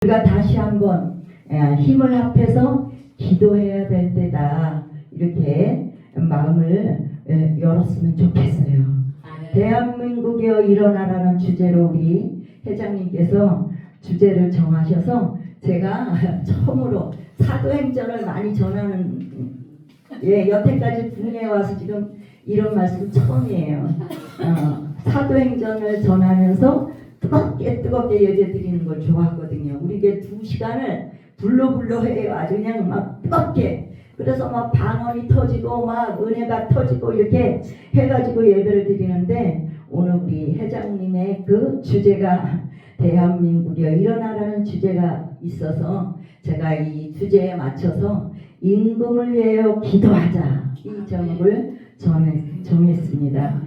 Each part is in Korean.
우리가 다시 한번 힘을 합해서 기도해야 될 때다, 이렇게 마음을 열었으면 좋겠어요. 대한민국이여 일어나라는 주제로 우리 회장님께서 주제를 정하셔서 제가 처음으로 사도행전을 많이 전하는, 여태까지 국내에 와서 지금 이런 말씀 처음이에요. 사도행전을 전하면서 뜨겁게 예배드리는 걸 좋아하거든요. 우리게 2시간을 불러 해요. 아주 그냥 막 뜨겁게. 그래서 막 방언이 터지고 막 은혜가 터지고 이렇게 해가지고 예배를 드리는데, 오늘 우리 회장님의 그 주제가 대한민국이여 일어나라는 주제가 있어서 제가 이 주제에 맞춰서 임금을 위하여 기도하자, 이 제목을 정했습니다.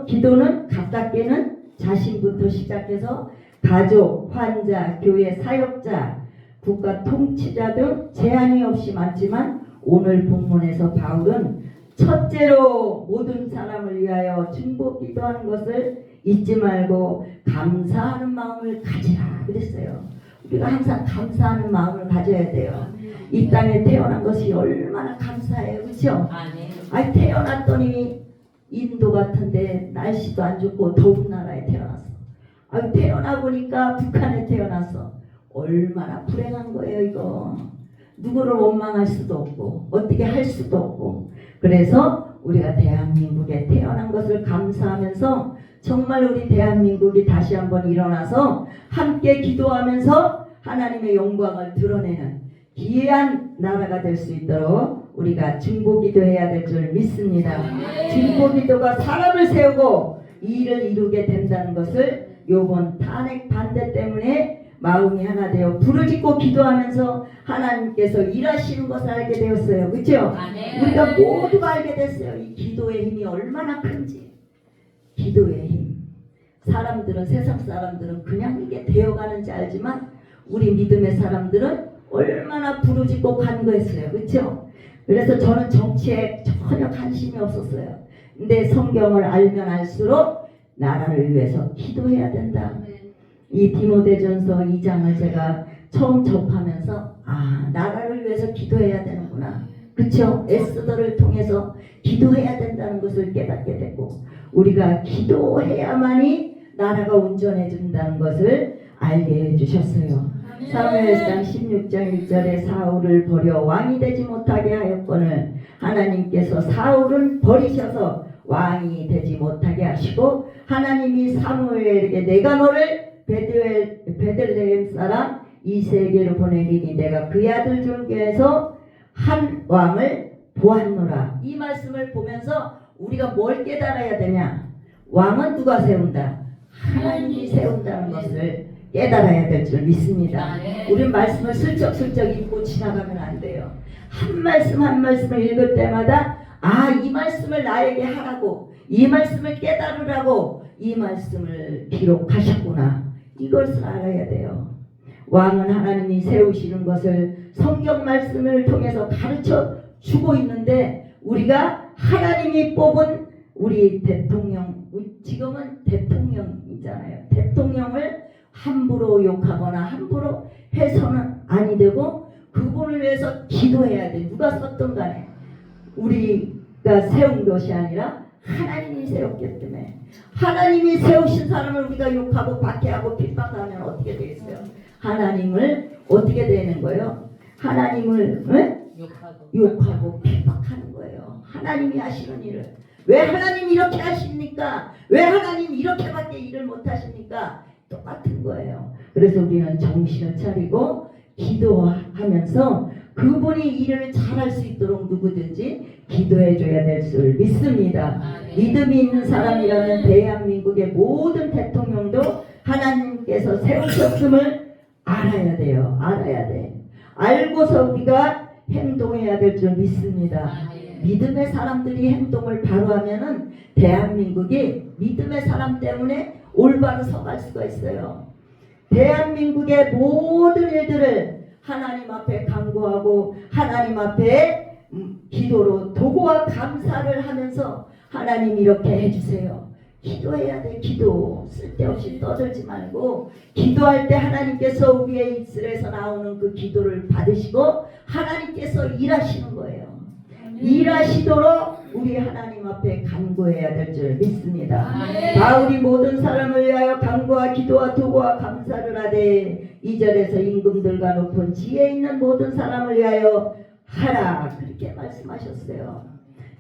기도는 가깝게는 자신부터 시작해서 가족, 환자, 교회 사역자, 국가 통치자 등 제한이 없이 많지만, 오늘 본문에서 바울은 첫째로 모든 사람을 위하여 중보 기도하는 것을 잊지 말고 감사하는 마음을 가지라 그랬어요. 우리가 항상 감사하는 마음을 가져야 돼요. 이 땅에 태어난 것이 얼마나 감사해요. 그렇죠? 아니, 태어났더니 인도 같은데 날씨도 안 좋고 더운 나라에 태어났어. 아니, 태어나 보니까 북한에 태어났어. 얼마나 불행한 거예요 이거. 누구를 원망할 수도 없고 어떻게 할 수도 없고. 그래서 우리가 대한민국에 태어난 것을 감사하면서 정말 우리 대한민국이 다시 한번 일어나서 함께 기도하면서 하나님의 영광을 드러내는 귀한 나라가 될 수 있도록 우리가 중보기도해야 될 줄 믿습니다. 중보기도가 사람을 세우고 이 일을 이루게 된다는 것을 요번 탄핵 반대 때문에 마음이 하나 되어 부르짖고 기도하면서 하나님께서 일하시는 것을 알게 되었어요. 그렇죠? 우리가 모두가 알게 됐어요. 이 기도의 힘이 얼마나 큰지. 기도의 힘. 사람들은, 세상 사람들은 그냥 이게 되어가는지 알지만 우리 믿음의 사람들은 얼마나 부르짖고 간구했어요. 그렇죠? 그래서 저는 정치에 전혀 관심이 없었어요. 근데 성경을 알면 알수록 나라를 위해서 기도해야 된다. 이 디모데전서 2장을 제가 처음 접하면서 나라를 위해서 기도해야 되는구나. 그렇죠? 에스더를 통해서 기도해야 된다는 것을 깨닫게 되고, 우리가 기도해야만이 나라가 온전해 준다는 것을 알게 해주셨어요. 사무엘상 16장 1절에 사울을 버려 왕이 되지 못하게 하였거늘 하나님께서 사울은 버리셔서 왕이 되지 못하게 하시고, 하나님이 사무엘에게 내가 너를 베들레헴 사람 이세게로 보내리니 내가 그의 아들 중에서 한 왕을 보았노라. 이 말씀을 보면서 우리가 뭘 깨달아야 되냐? 왕은 누가 세운다? 하나님이 세운다는 것을 깨달아야 될 줄 믿습니다. 우리는 말씀을 슬쩍슬쩍 읽고 지나가면 안 돼요. 한 말씀 한 말씀을 읽을 때마다 이 말씀을 나에게 하라고, 이 말씀을 깨달으라고 이 말씀을 기록하셨구나, 이것을 알아야 돼요. 왕은 하나님이 세우시는 것을 성경 말씀을 통해서 가르쳐 주고 있는데, 우리가 하나님이 뽑은 우리 대통령, 지금은 대통령이잖아요. 대통령을 함부로 욕하거나 함부로 해서는 아니 되고 그분을 위해서 기도해야 돼. 누가 썼던 간에 우리가 세운 것이 아니라 하나님이 세웠기 때문에, 하나님이 세우신 사람을 우리가 욕하고 박해하고 핍박하면 어떻게 되겠어요? 하나님을 어떻게 되는 거예요? 하나님을 욕하고 핍박하는 거예요. 하나님이 하시는 일을. 왜 하나님 이렇게 하십니까? 왜 하나님 이렇게밖에 일을 못 하십니까? 똑같은 거예요. 그래서 우리는 정신을 차리고 기도하면서 그분이 일을 잘할 수 있도록 누구든지 기도해 줘야 될 줄 믿습니다. 믿음이 있는 사람이라면 대한민국의 모든 대통령도 하나님께서 세우셨음을 알아야 돼요. 알아야 돼. 알고서 우리가 행동해야 될 줄 믿습니다. 믿음의 사람들이 행동을 바로 하면은 대한민국이 믿음의 사람 때문에 올바로 서갈 수가 있어요. 대한민국의 모든 일들을 하나님 앞에 간구하고 하나님 앞에 기도로 도구와 감사를 하면서 하나님 이렇게 해주세요. 기도해야 돼. 기도. 쓸데없이 떠들지 말고 기도할 때 하나님께서 우리의 입술에서 나오는 그 기도를 받으시고 하나님께서 일하시는 거예요. 일하시도록 우리 하나님 앞에 간구해야 될 줄 믿습니다. 바울이 모든 사람을 위하여 간구와 기도와 도구와 감사를 하되 2절에서 임금들과 높은 지혜 있는 모든 사람을 위하여 하라 그렇게 말씀하셨어요.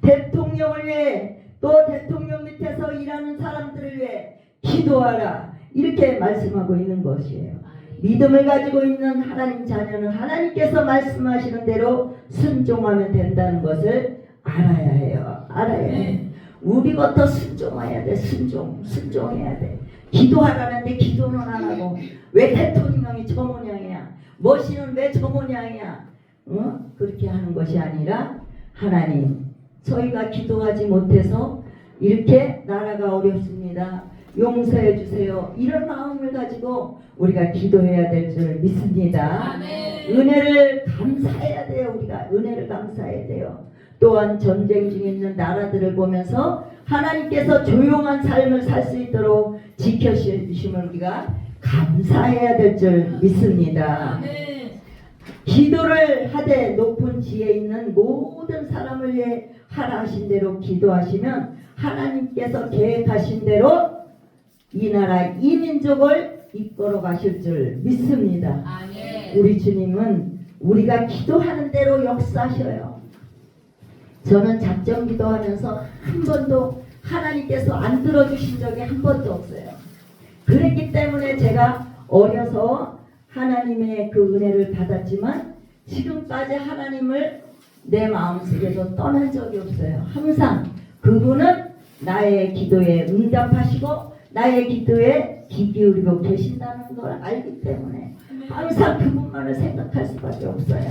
대통령을 위해 또 대통령 밑에서 일하는 사람들을 위해 기도하라 이렇게 말씀하고 있는 것이에요. 믿음을 가지고 있는 하나님 자녀는 하나님께서 말씀하시는 대로 순종하면 된다는 것을 알아야 해요. 알아야 해요. 우리부터 순종해야 돼. 순종해야 돼. 기도하라는데 기도는 안 하고 왜 대통령이 저 모양이야? 머신은 왜 저 모양이야? 그렇게 하는 것이 아니라 하나님 저희가 기도하지 못해서 이렇게 나라가 어렵습니다. 용서해 주세요. 이런 마음을 가지고 우리가 기도해야 될 줄 믿습니다. 은혜를 감사해야 돼요. 우리가 은혜를 감사해야 돼요. 또한 전쟁 중에 있는 나라들을 보면서 하나님께서 조용한 삶을 살 수 있도록 지켜주심을 우리가 감사해야 될 줄 믿습니다. 기도를 하되 높은 지혜 있는 모든 사람을 위해 하라 하신 대로 기도하시면 하나님께서 계획하신 대로 이 나라 이 민족을 이끌어 가실 줄 믿습니다. 우리 주님은 우리가 기도하는 대로 역사하셔요. 저는 작정 기도하면서 한 번도 하나님께서 안 들어주신 적이 한 번도 없어요. 그랬기 때문에 제가 어려서 하나님의 그 은혜를 받았지만 지금까지 하나님을 내 마음속에서 떠난 적이 없어요. 항상 그분은 나의 기도에 응답하시고 나의 기도에 귀 기울이고 계신다는 걸 알기 때문에 항상 그분만을 생각할 수밖에 없어요.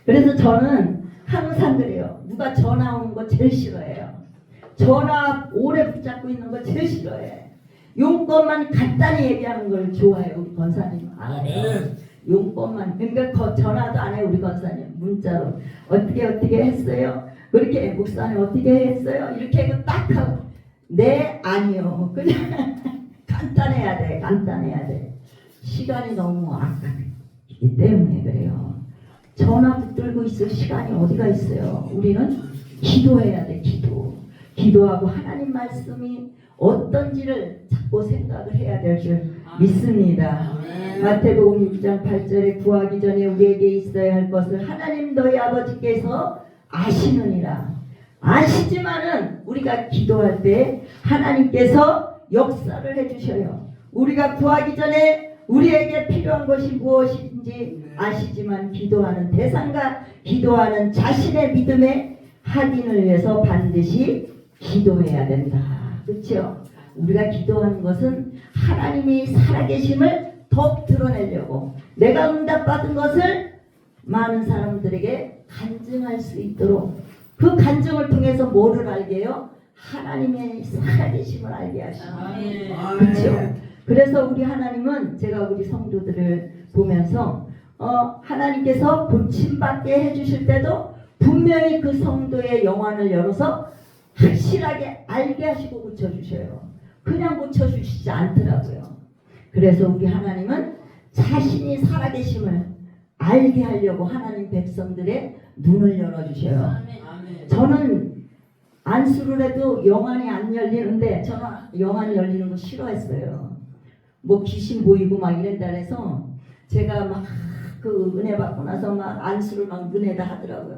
그래서 저는 항상 그래요. 누가 전화 오는 거 제일 싫어해요. 전화 오래 붙잡고 있는 거 제일 싫어해. 용건만 간단히 얘기하는 걸 좋아해요. 우리 권사님 알아요. 용건만. 그러니까 전화도 안 해요. 우리 권사님 문자로 어떻게 했어요? 그렇게 목사님 어떻게 했어요? 이렇게 하고 딱 하고 네 아니요. 그냥 간단해야 돼. 간단해야 돼. 시간이 너무 아깝기 때문에 그래요. 전화 붙들고 있을 시간이 어디가 있어요. 우리는 기도해야 돼. 기도하고 하나님 말씀이 어떤지를 자꾸 생각을 해야 될 줄 믿습니다. 마태복음 6장 8절에 구하기 전에 우리에게 있어야 할 것을 하나님 너희 아버지께서 아시느니라. 아시지만은 우리가 기도할 때 하나님께서 역사를 해주셔요. 우리가 구하기 전에 우리에게 필요한 것이 무엇인지 아시지만 기도하는 대상과 기도하는 자신의 믿음의 확인을 위해서 반드시 기도해야 된다. 그렇죠? 우리가 기도하는 것은 하나님이 살아계심을 더 드러내려고 내가 응답받은 것을 많은 사람들에게 간증할 수 있도록 그 간증을 통해서 뭐를 알게 해요? 하나님의 살아계심을 알게 하시는 거예요. 그렇죠? 그래서 우리 하나님은 제가 우리 성도들을 보면서 하나님께서 고침받게 해주실 때도 분명히 그 성도의 영안을 열어서 확실하게 알게 하시고 고쳐주셔요. 그냥 고쳐주시지 않더라고요. 그래서 우리 하나님은 자신이 살아계심을 알게 하려고 하나님 백성들의 눈을 열어주셔요. 저는 안수를 해도 영안이 안 열리는데 저는 영안이 열리는 거 싫어했어요. 뭐 귀신 보이고 막 이런다 해서 제가 막 그 은혜 받고 나서 막 안수를 막 은혜다 하더라고요.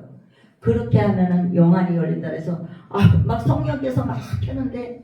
그렇게 하면은 영안이 열린다 해서 막 성령께서 막 하는데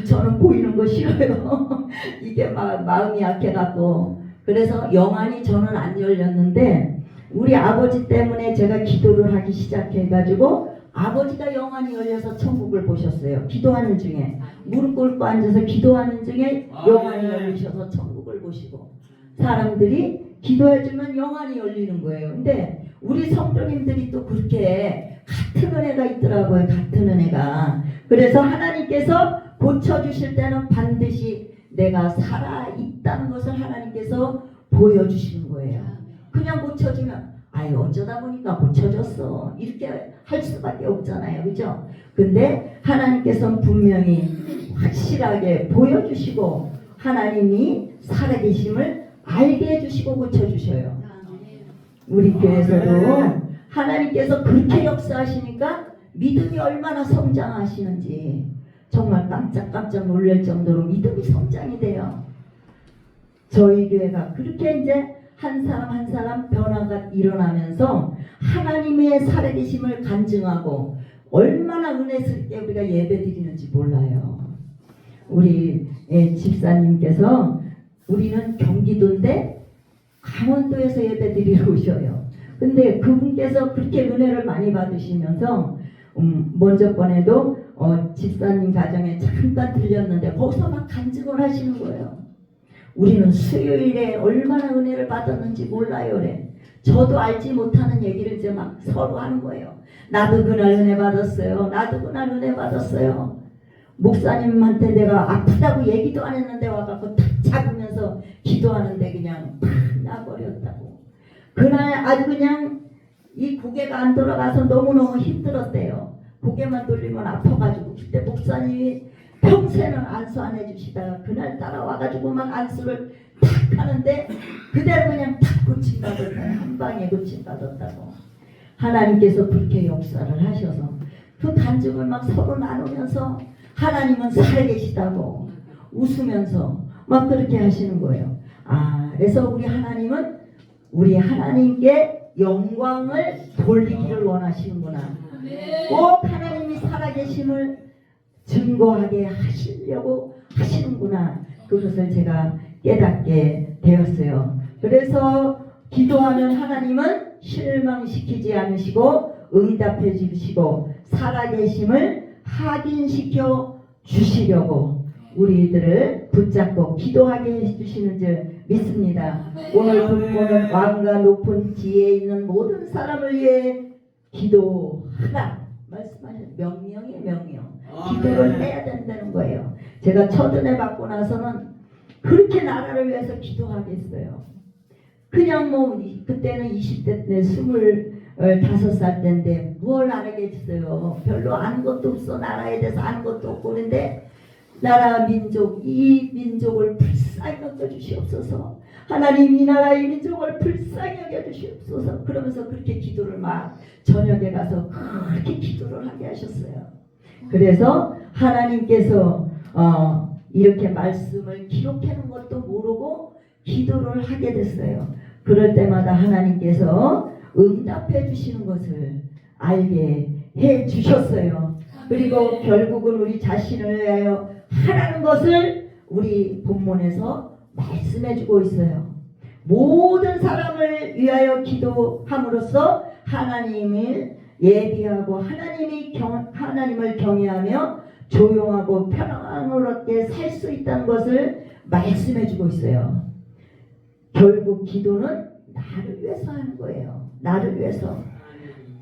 저는 보이는 거 싫어요. 이게 막 마음이 약해갖고 그래서 영안이 저는 안 열렸는데 우리 아버지 때문에 제가 기도를 하기 시작해가지고 아버지가 영안이 열려서 천국을 보셨어요. 기도하는 중에 무릎 꿇고 앉아서 기도하는 중에 영안이 열리셔서 천국을 보시고 사람들이 기도해주면 영안이 열리는 거예요. 근데 우리 성도님들이 또 그렇게 같은 은혜가 있더라고요. 같은 은혜가. 그래서 하나님께서 고쳐주실 때는 반드시 내가 살아있다는 것을 하나님께서 보여주시는 거예요. 그냥 고쳐주면 아유 어쩌다 보니까 고쳐졌어 이렇게 할 수밖에 없잖아요. 그죠? 근데 하나님께서는 분명히 확실하게 보여주시고 하나님이 살아계심을 알게 해주시고 고쳐주셔요. 우리 교회에서도 하나님께서 그렇게 역사하시니까 믿음이 얼마나 성장하시는지 정말 깜짝 놀랄 정도로 믿음이 성장이 돼요. 저희 교회가 그렇게 이제 한 사람 한 사람 변화가 일어나면서 하나님의 살아계심을 간증하고 얼마나 은혜스럽게 우리가 예배드리는지 몰라요. 우리 집사님께서 우리는 경기도인데 강원도에서 예배드리러 오셔요. 근데 그분께서 그렇게 은혜를 많이 받으시면서 먼저 번에도 집사님 가정에 잠깐 들렸는데 거기서 막 간증을 하시는 거예요. 우리는 수요일에 얼마나 은혜를 받았는지 몰라요. 그래. 저도 알지 못하는 얘기를 이제 막 서로 하는 거예요. 나도 그날 은혜 받았어요. 나도 그날 은혜 받았어요. 목사님한테 내가 아프다고 얘기도 안 했는데 와갖고 탁 잡으면서 기도하는데 그냥 팍 나버렸다고. 그날 아주 그냥 이 고개가 안 돌아가서 너무너무 힘들었대요. 고개만 돌리면 아파가지고. 그때 목사님이 평생을 안수 안 해주시다가 그날 따라와가지고 막 안수를 탁 하는데 그대로 그냥 탁 고침받았다고. 한 방에 고침받았다고. 하나님께서 그렇게 역사를 하셔서 그 간증을 막 서로 나누면서 하나님은 살아계시다고 웃으면서 막 그렇게 하시는 거예요. 그래서 우리 하나님은 우리 하나님께 영광을 돌리기를 원하시는구나. 꼭 하나님이 살아계심을 증거하게 하시려고 하시는구나. 그것을 제가 깨닫게 되었어요. 그래서 기도하면 하나님은 실망시키지 않으시고 응답해 주시고 살아계심을 확인시켜 주시려고 우리들을 붙잡고 기도하게 해주시는 줄 믿습니다. 오늘 본문은 왕과 높은 지혜에 있는 모든 사람을 위해 기도하라 말씀하신 명령이에요. 명령. 기도를 해야 된다는 거예요. 제가 첫 은혜 받고 나서는 그렇게 나라를 위해서 기도하겠어요. 그냥 뭐 그때는 20대 때 25살 때인데 뭘 알아겠어요. 별로 아는 것도 없어. 나라에 대해서 아는 것도 없고. 그런데 나라 민족 이 민족을 불쌍히 여겨주시옵소서. 하나님 이 나라 이 민족을 불쌍히 여겨주시옵소서. 그러면서 그렇게 기도를 막 저녁에 가서 그렇게 기도를 하게 하셨어요. 그래서 하나님께서 이렇게 말씀을 기록하는 것도 모르고 기도를 하게 됐어요. 그럴 때마다 하나님께서 응답해 주시는 것을 알게 해 주셨어요. 그리고 결국은 우리 자신을 위하여 하라는 것을 우리 본문에서 말씀해 주고 있어요. 모든 사람을 위하여 기도함으로써 하나님을 예비하고 하나님을 경외하며 조용하고 평안스럽게 살 수 있다는 것을 말씀해 주고 있어요. 결국 기도는 나를 위해서 하는 거예요. 나를 위해서.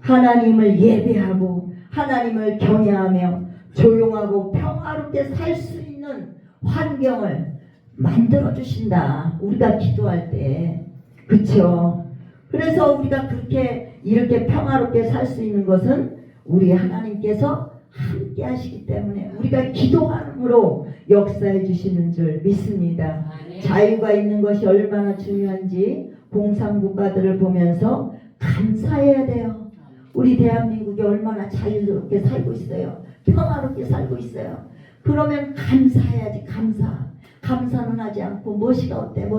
하나님을 예배하고 하나님을 경외하며 조용하고 평화롭게 살 수 있는 환경을 만들어 주신다. 우리가 기도할 때. 그렇죠? 그래서 우리가 그렇게 이렇게 평화롭게 살 수 있는 것은 우리 하나님께서 함께 하시기 때문에 우리가 기도함으로 역사해 주시는 줄 믿습니다. 자유가 있는 것이 얼마나 중요한지 공산국가들을 보면서 감사해야 돼요. 우리 대한민국이 얼마나 자유롭게 살고 있어요. 평화롭게 살고 있어요. 그러면 감사해야지. 감사는 하지 않고 무엇이가 어때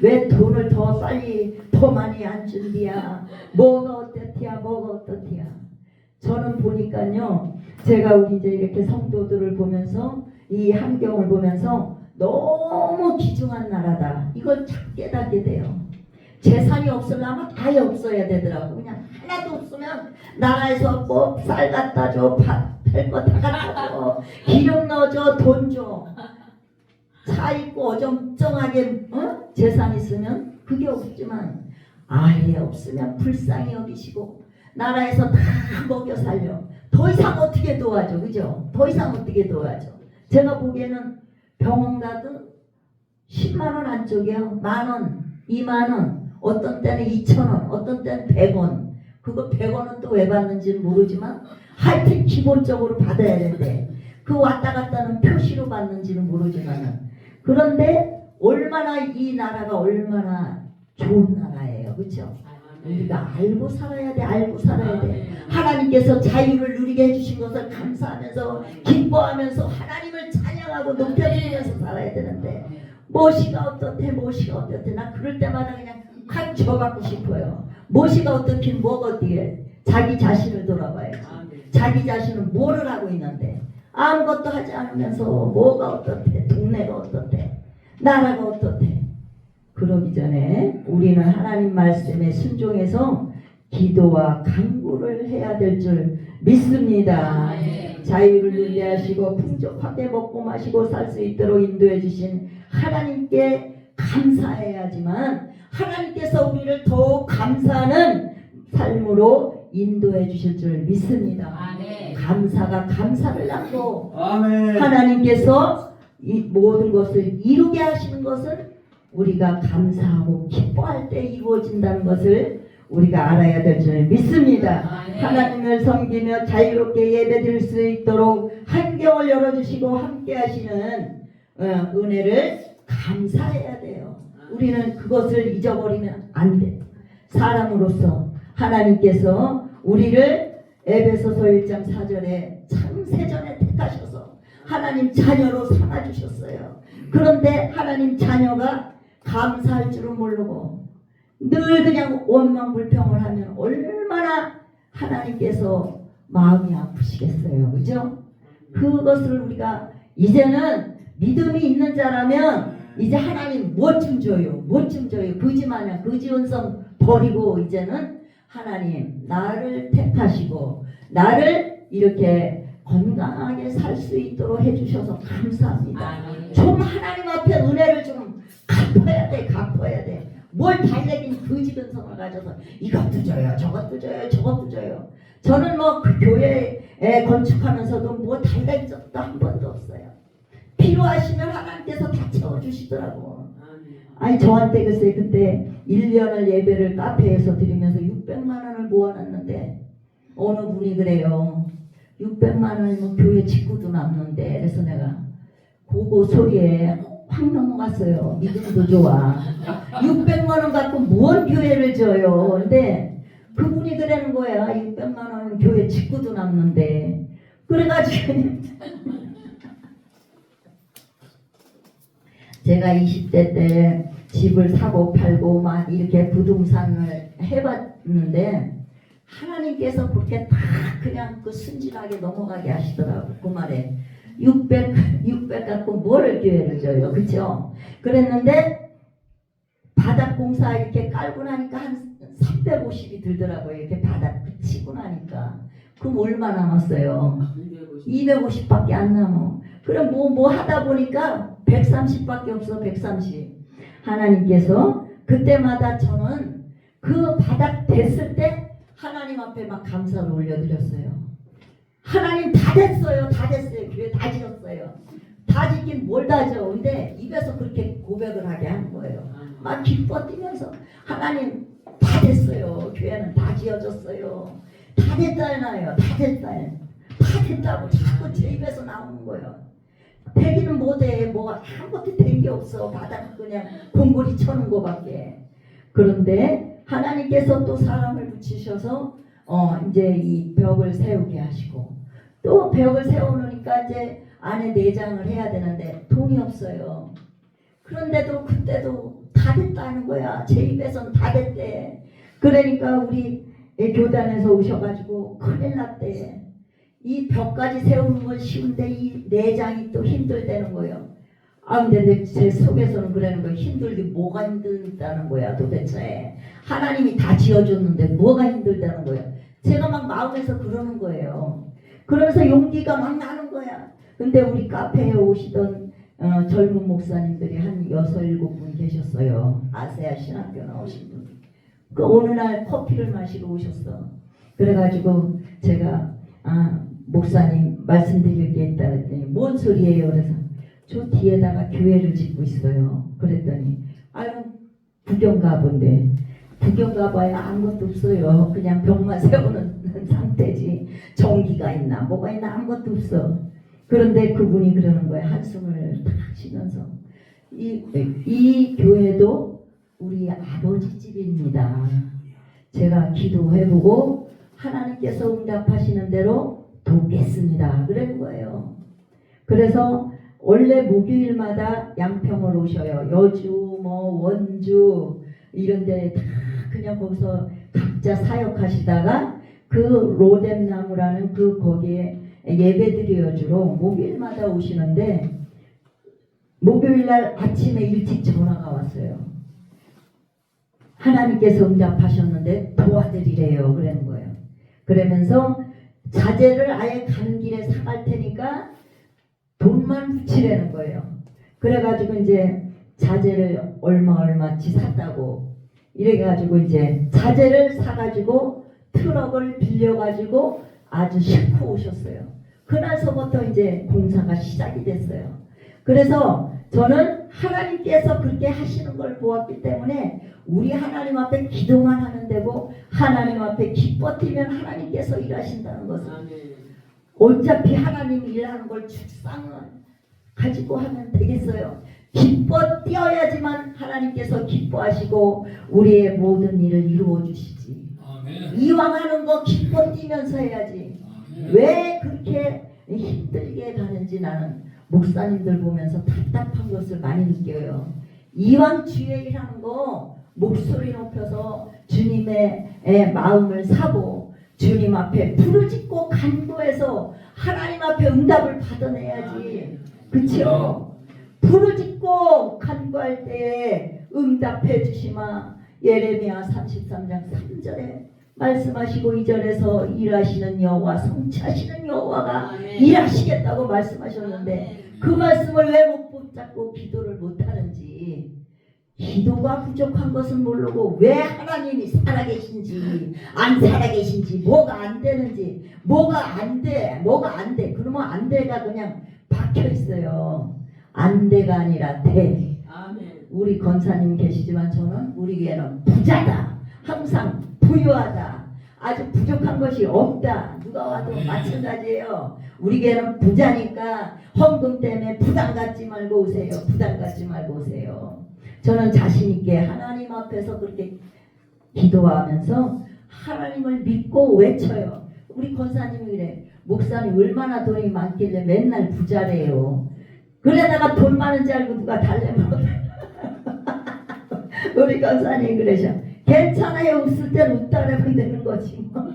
왜 돈을 더 빨리 더 많이 안 준디야. 뭐가 어떻디야. 저는 보니까요, 제가 우리 이제 이렇게 성도들을 보면서 이 환경을 보면서 너무 귀중한 나라다. 이걸 참 깨닫게 돼요. 재산이 없으려면 아예 없어야 되더라고. 그냥 하나도 없으면 나라에서 뭐 쌀 갖다 줘, 팔 거 다 갖다 줘, 기름 넣어줘, 돈 줘. 차 있고 어정쩡하게 재산 있으면 그게 없지만 아예 없으면 불쌍히 여기시고 나라에서 다 먹여 살려. 더 이상 어떻게 도와줘, 그죠? 더 이상 어떻게 도와줘. 제가 보기에는 병원 가도 10만 원 안쪽이요. 10,000원, 20,000원, 어떤 때는 2,000원, 어떤 때는 100원. 그거 100원은 또 왜 받는지는 모르지만 하여튼 기본적으로 받아야 되는데 그 왔다 갔다는 표시로 받는지는 모르지만은 그런데 얼마나 이 나라가 얼마나 좋은 나라예요. 그렇죠? 우리가 알고 살아야 돼. 알고 살아야 돼. 하나님께서 자유를 누리게 해주신 것을 감사하면서 기뻐하면서 하나님을 찬양하고 높여드리면서 살아야 되는데 무엇이가 어떻대 무엇이가 어떻대 나 그럴 때마다 그냥 확 줘받고 싶어요. 무엇이가 어떻긴 뭐가 어떻게 자기 자신을 돌아봐야지. 자기 자신은 뭐를 하고 있는데 아무것도 하지 않으면서 뭐가 어떻대 동네가 어떻대 나라가 어떻대. 그러기 전에 우리는 하나님 말씀에 순종해서 기도와 간구를 해야 될 줄 믿습니다. 자유를 누리게 하시고 풍족하게 먹고 마시고 살 수 있도록 인도해 주신 하나님께 감사해야지만 하나님께서 우리를 더욱 감사하는 삶으로 인도해 주실 줄 믿습니다. 감사가 감사를 낳고 하나님께서 이 모든 것을 이루게 하시는 것은 우리가 감사하고 기뻐할 때 이루어진다는 것을 우리가 알아야 될 줄 믿습니다. 하나님을 섬기며 자유롭게 예배드릴 수 있도록 환경을 열어주시고 함께 하시는 은혜를 감사해야 돼요. 우리는 그것을 잊어버리면 안 돼. 사람으로서 하나님께서 우리를 에베소서 1장 4절에 창세전에 택하셔서 하나님 자녀로 삼아주셨어요. 그런데 하나님 자녀가 감사할 줄은 모르고 늘 그냥 원망 불평을 하면 얼마나 하나님께서 마음이 아프시겠어요. 그죠? 그것을 우리가 이제는 믿음이 있는 자라면 이제 하나님 뭐 좀 줘요. 뭐 좀 줘요. 거지마냥 거지 원성 버리고 이제는 하나님 나를 택하시고 나를 이렇게 건강하게 살 수 있도록 해주셔서 감사합니다. 좀 하나님 앞에 은혜를 좀 갚아야 돼. 갚아야 돼. 뭘 달래긴 거지 근성을 가져서 이것도 줘요. 저것도 줘요. 저것도 줘요. 저는 뭐 그 교회에 건축하면서도 뭐 달래긴 적도 한 번도 없어요. 필요하시면 하나님께서 다 채워주시더라고. 아니 저한테 글쎄 그때 1년을 예배를 카페에서 드리면서 600만 원을 모아놨는데 어느 분이 그래요. 600만 원이면 교회 직구도 남는데 그래서 내가 그거 소리에 확 넘어갔어요. 믿음도 좋아. 600만 원 갖고 뭔 교회를 줘요. 근데 그분이 그러는 거야. 600만 원은 교회 직구도 남는데 그래가지고 제가 20대 때 집을 사고 팔고 막 이렇게 부동산을 해봤는데 하나님께서 그렇게 다 그냥 그 순진하게 넘어가게 하시더라고. 그 말에 600 갖고 뭘 교회를 줘요. 그쵸? 그랬는데 바닥 공사 이렇게 깔고 나니까 한 350이 들더라고요. 이렇게 바닥 치고 나니까. 그럼 얼마 남았어요? 250밖에 안 남아. 그럼 뭐 하다 보니까 130밖에 없어. 130. 하나님께서 그때마다 저는 그 바닥 됐을 때 하나님 앞에 막 감사를 올려드렸어요. 하나님 다 됐어요. 다 됐어요. 교회 다 지었어요. 다 짓긴 뭘 다 지어. 근데 입에서 그렇게 고백을 하게 하는 거예요. 막 기뻐 뛰면서 하나님 다 됐어요. 교회는 다 지어졌어요. 다 됐잖아요. 다 됐다고 자꾸 제 입에서 나오는 거예요. 되기는 못해. 뭐 아무것도 된 게 없어. 바닥 그냥 공고리 쳐는 거밖에. 그런데 하나님께서 또 사람을 붙이셔서 이제 이 벽을 세우게 하시고 또 벽을 세워놓으니까 이제 안에 내장을 해야 되는데 돈이 없어요. 그런데도 그때도 다 됐다는 거야. 제 입에선 다 됐대. 그러니까 우리 교단에서 오셔가지고 큰일 났대. 이 벽까지 세우는 건 쉬운데 이 내장이 또 힘들다는 거예요. 아 근데 제 속에서는 그러는 거예요. 힘들게 뭐가 힘들다는 거야 도대체. 하나님이 다 지어줬는데 뭐가 힘들다는 거야. 제가 막 마음에서 그러는 거예요. 그러면서 용기가 막 나는 거야. 근데 우리 카페에 오시던 젊은 목사님들이 한 6, 7분 계셨어요. 아세아 신학교 나오신 분. 그 어느 날 커피를 마시러 오셨어. 그래가지고 제가 목사님 말씀드릴 게 있다 그랬더니 뭔 소리예요? 그래서 저 뒤에다가 교회를 짓고 있어요. 그랬더니 아유 구경 가본데 구경 가봐야 아무것도 없어요. 그냥 벽만 세우는 상태지. 전기가 있나 뭐가 있나 아무것도 없어. 그런데 그분이 그러는 거예요. 한숨을 탁 쉬면서 이 교회도 우리 아버지 집입니다. 제가 기도해보고 하나님께서 응답하시는 대로 돕겠습니다. 그런 거예요. 그래서 원래 목요일마다 양평을 오셔요. 여주, 뭐 원주 이런 데 다 그냥 거기서 각자 사역하시다가 그 로뎀나무라는 그 거기에 예배드려요. 주로 목요일마다 오시는데 목요일날 아침에 일찍 전화가 왔어요. 하나님께서 응답하셨는데 도와드리래요. 그러는 거예요. 그러면서 자재를 아예 가는 길에 사갈 테니까 돈만 붙이라는 거예요. 그래가지고 이제 자재를 얼마치 샀다고 이래가지고 이제 자재를 사가지고 트럭을 빌려가지고 아주 싣고 오셨어요. 그날서부터 이제 공사가 시작이 됐어요. 그래서 저는 하나님께서 그렇게 하시는 걸 보았기 때문에 우리 하나님 앞에 기도만 하면 되고 하나님 앞에 기뻐 뛰면 하나님께서 일하신다는 것을 어차피 하나님이 일하는 걸 축상을 가지고 하면 되겠어요. 기뻐 뛰어야지만 하나님께서 기뻐하시고 우리의 모든 일을 이루어 주시지. 이왕 하는 거 기뻐 뛰면서 해야지. 왜 그렇게 힘들게 가는지 나는 목사님들 보면서 답답한 것을 많이 느껴요. 이왕 주의 일하는 거 목소리 높여서 주님의 마음을 사고 주님 앞에 부르짖고 간구해서 하나님 앞에 응답을 받아내야지. 그치요? 부르짖고 간구할 때에 응답해 주시마. 예레미야 33장 3절에 말씀하시고 2절에서 일하시는 여호와 성취하시는 여호와가 일하시겠다고 말씀하셨는데 그 말씀을 왜 못 붙잡고 기도를 못하는지, 기도가 부족한 것은 모르고 왜 하나님이 살아계신지 안 살아계신지 뭐가 안 되는지 뭐가 안 돼 그러면 안 돼가 그냥 박혀있어요. 안 돼가 아니라 돼. 우리 권사님 계시지만 저는 우리 교회는 부자다, 항상 부유하다, 아주 부족한 것이 없다. 누가 와도 마찬가지예요. 우리 교회는 부자니까 헌금 때문에 부담 갖지 말고 오세요. 부담 갖지 말고 오세요. 저는 자신 있게 하나님 앞에서 그렇게 기도하면서 하나님을 믿고 외쳐요. 우리 권사님이 그래. 목사님 얼마나 돈이 많길래 맨날 부자래요. 그러다가 돈 많은 줄 알고 누가 달래면 우리 권사님 그러셔. 괜찮아요. 웃을 땐 웃다 그러면 되는 거지 뭐.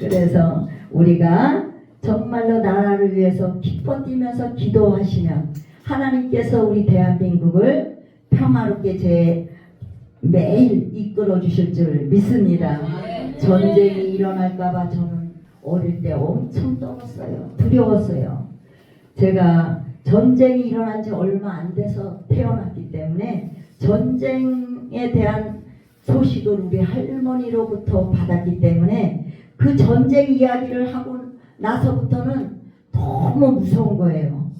그래서 우리가 정말로 나라를 위해서 기뻐 뛰면서 기도하시면 하나님께서 우리 대한민국을 평화롭게 매일 이끌어 주실 줄 믿습니다. 전쟁이 일어날까봐 저는 어릴 때 엄청 떨었어요. 두려웠어요. 제가 전쟁이 일어난 지 얼마 안 돼서 태어났기 때문에 전쟁에 대한 소식을 우리 할머니로부터 받았기 때문에 그 전쟁 이야기를 하고 나서부터는 너무 무서운 거예요.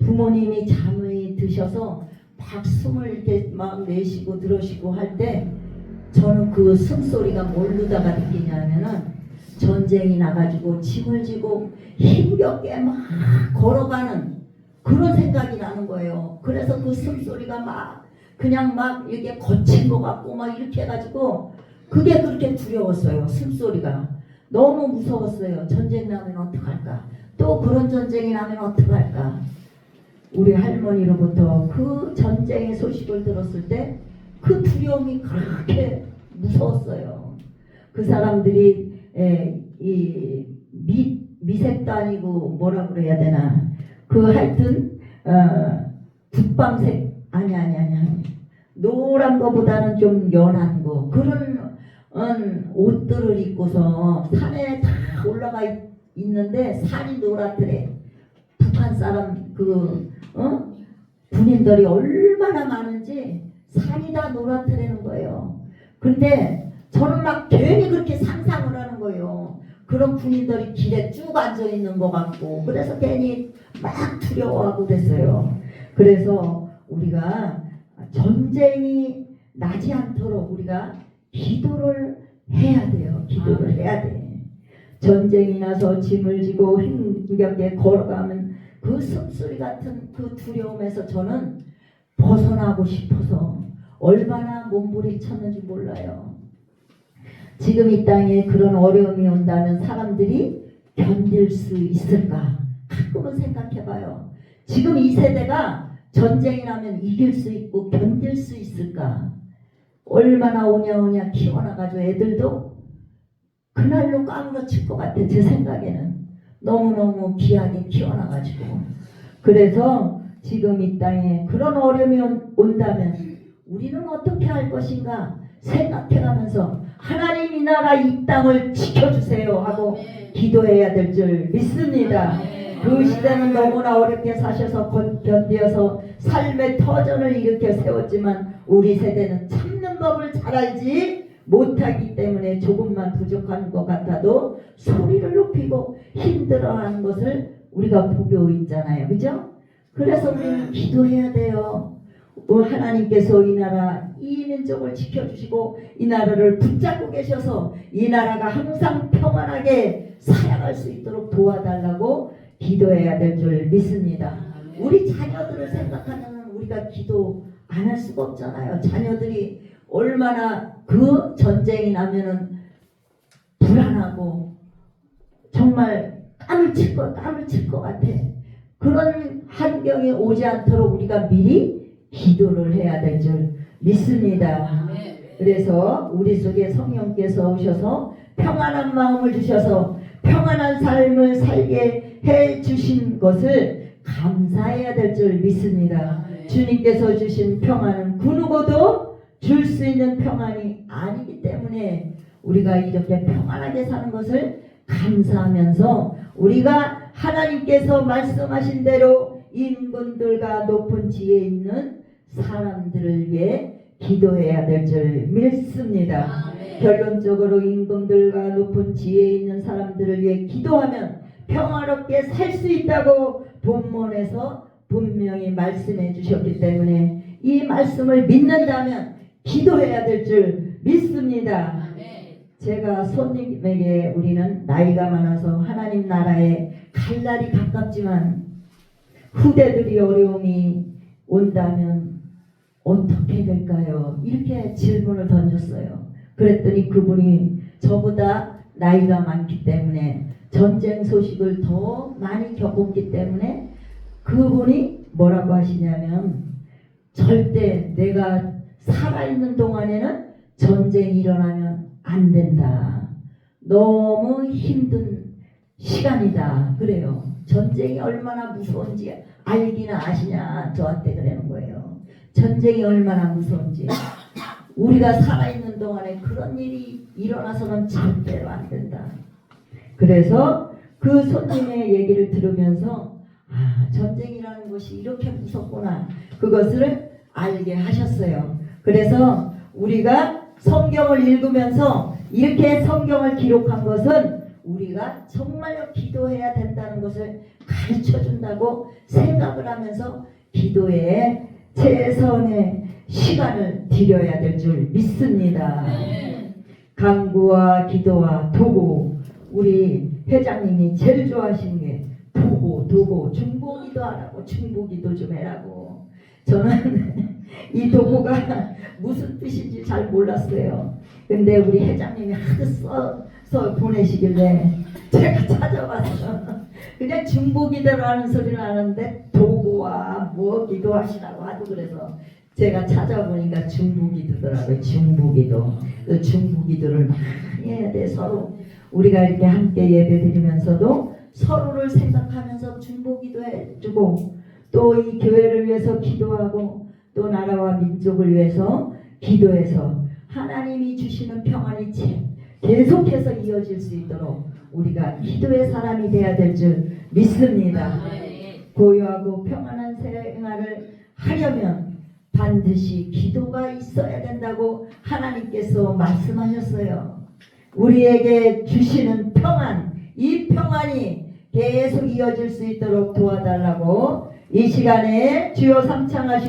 부모님이 잠이 드셔서 막 숨을 이렇게 막 내쉬고 들으시고 할 때 저는 그 숨소리가 뭘로다가 느끼냐면은 전쟁이 나가지고 짐을 지고 힘겹게 막 걸어가는 그런 생각이 나는 거예요. 그래서 그 숨소리가 막 그냥 막 이렇게 거친 것 같고 막 이렇게 해가지고 그게 그렇게 두려웠어요. 숨소리가 너무 무서웠어요. 전쟁 나면 어떡할까? 또 그런 전쟁이 나면 어떡할까? 우리 할머니로부터 그 전쟁의 소식을 들었을 때 그 두려움이 그렇게 무서웠어요. 그 사람들이 이 미색도 아니고 뭐라 그래야 되나, 그 하여튼 북방색 아니 노란 거보다는 좀 연한 거 그런 옷들을 입고서 산에 다 올라가 있는데 산이 노랗더래. 북한 사람 군인들이 얼마나 많은지 산이 다 노랗더라는 거예요. 근데 저는 막 괜히 그렇게 상상을 하는 거예요. 그런 군인들이 길에 쭉 앉아 있는 것 같고 그래서 괜히 막 두려워하고 그랬어요. 그래서 우리가 전쟁이 나지 않도록 우리가 기도를 해야 돼요. 기도를 해야 돼. 전쟁이 나서 짐을 지고 힘겹게 걸어가면 그 숨소리 같은 그 두려움에서 저는 벗어나고 싶어서 얼마나 몸부림쳤는지 몰라요. 지금 이 땅에 그런 어려움이 온다면 사람들이 견딜 수 있을까? 가끔은 생각해봐요. 지금 이 세대가 전쟁이 나면 이길 수 있고 견딜 수 있을까? 얼마나 오냐오냐 키워나가지고 애들도 그날로 까무러칠 것 같아. 제 생각에는 너무너무 귀하게 키워나가지고. 그래서 지금 이 땅에 그런 어려움이 온다면 우리는 어떻게 할 것인가 생각해가면서 하나님 이 나라 이 땅을 지켜주세요 하고 기도해야 될 줄 믿습니다. 그 시대는 너무나 어렵게 사셔서 견디어서 삶의 터전을 일으켜 세웠지만 우리 세대는 참는 법을 잘 알지 못하기 때문에 조금만 부족한 것 같아도 소리를 높이고 힘들어하는 것을 우리가 보고 있잖아요. 그죠? 그래서 우리는 기도해야 돼요. 하나님께서 이 나라 이 민족을 지켜주시고 이 나라를 붙잡고 계셔서 이 나라가 항상 평안하게 살아갈 수 있도록 도와달라고 기도해야 될 줄 믿습니다. 우리 자녀들을 생각하면 우리가 기도 안 할 수가 없잖아요. 자녀들이 얼마나 그 전쟁이 나면은 불안하고 정말 땀을 칠 것 같아. 그런 환경이 오지 않도록 우리가 미리 기도를 해야 될 줄 믿습니다. 그래서 우리 속에 성령께서 오셔서 평안한 마음을 주셔서 평안한 삶을 살게 해 주신 것을 감사해야 될 줄 믿습니다. 주님께서 주신 평안은 그 누구도 줄 수 있는 평안이 아니기 때문에 우리가 이렇게 평안하게 사는 것을 감사하면서 우리가 하나님께서 말씀하신 대로 인군들과 높은 지혜 있는 사람들을 위해 기도해야 될 줄 믿습니다. 결론적으로 임금들과 높은 지혜 있는 사람들을 위해 기도하면 평화롭게 살 수 있다고 본문에서 분명히 말씀해 주셨기 때문에 이 말씀을 믿는다면 기도해야 될 줄 믿습니다. 제가 손님에게 우리는 나이가 많아서 하나님 나라에 갈 날이 가깝지만 후대들이 어려움이 온다면 어떻게 될까요? 이렇게 질문을 던졌어요. 그랬더니 그분이 저보다 나이가 많기 때문에 전쟁 소식을 더 많이 겪었기 때문에 그분이 뭐라고 하시냐면 절대 내가 살아있는 동안에는 전쟁이 일어나면 안 된다. 너무 힘든 시간이다. 그래요. 전쟁이 얼마나 무서운지 알기나 아시냐 저한테 그러는 거예요. 전쟁이 얼마나 무서운지. 우리가 살아있는 동안에 그런 일이 일어나서는 절대로 안 된다. 그래서 그 손님의 얘기를 들으면서 전쟁이라는 것이 이렇게 무섭구나. 그것을 알게 하셨어요. 그래서 우리가 성경을 읽으면서 이렇게 성경을 기록한 것은 우리가 정말로 기도해야 된다는 것을 가르쳐 준다고 생각을 하면서 기도에 최선의 시간을 들여야 될 줄 믿습니다. 간구와 기도와 도구. 우리 회장님이 제일 좋아하시는 게 도구 중보기도 하라고 중보기도 좀 해라고. 저는 이 도구가 무슨 뜻인지 잘 몰랐어요. 근데 우리 회장님이 하도 써서 보내시길래 제가 찾아봤어. 그냥 중보기도라는 소리를 하는데 도구와 뭐 기도하시라고 하도 그래서 제가 찾아보니까 중보기도더라고요. 중보기도. 그 중보기도를 많이 해야 돼. 서로 우리가 이렇게 함께 예배드리면서도 서로를 생각하면서 중보기도 해주고 또 이 교회를 위해서 기도하고 또 나라와 민족을 위해서 기도해서 하나님이 주시는 평안이 계속해서 이어질 수 있도록 우리가 기도의 사람이 되어야 될 줄 믿습니다. 고요하고 평안한 생활을 하려면 반드시 기도가 있어야 된다고 하나님께서 말씀하셨어요. 우리에게 주시는 평안, 이 평안이 계속 이어질 수 있도록 도와달라고 이 시간에 주여 삼창하시고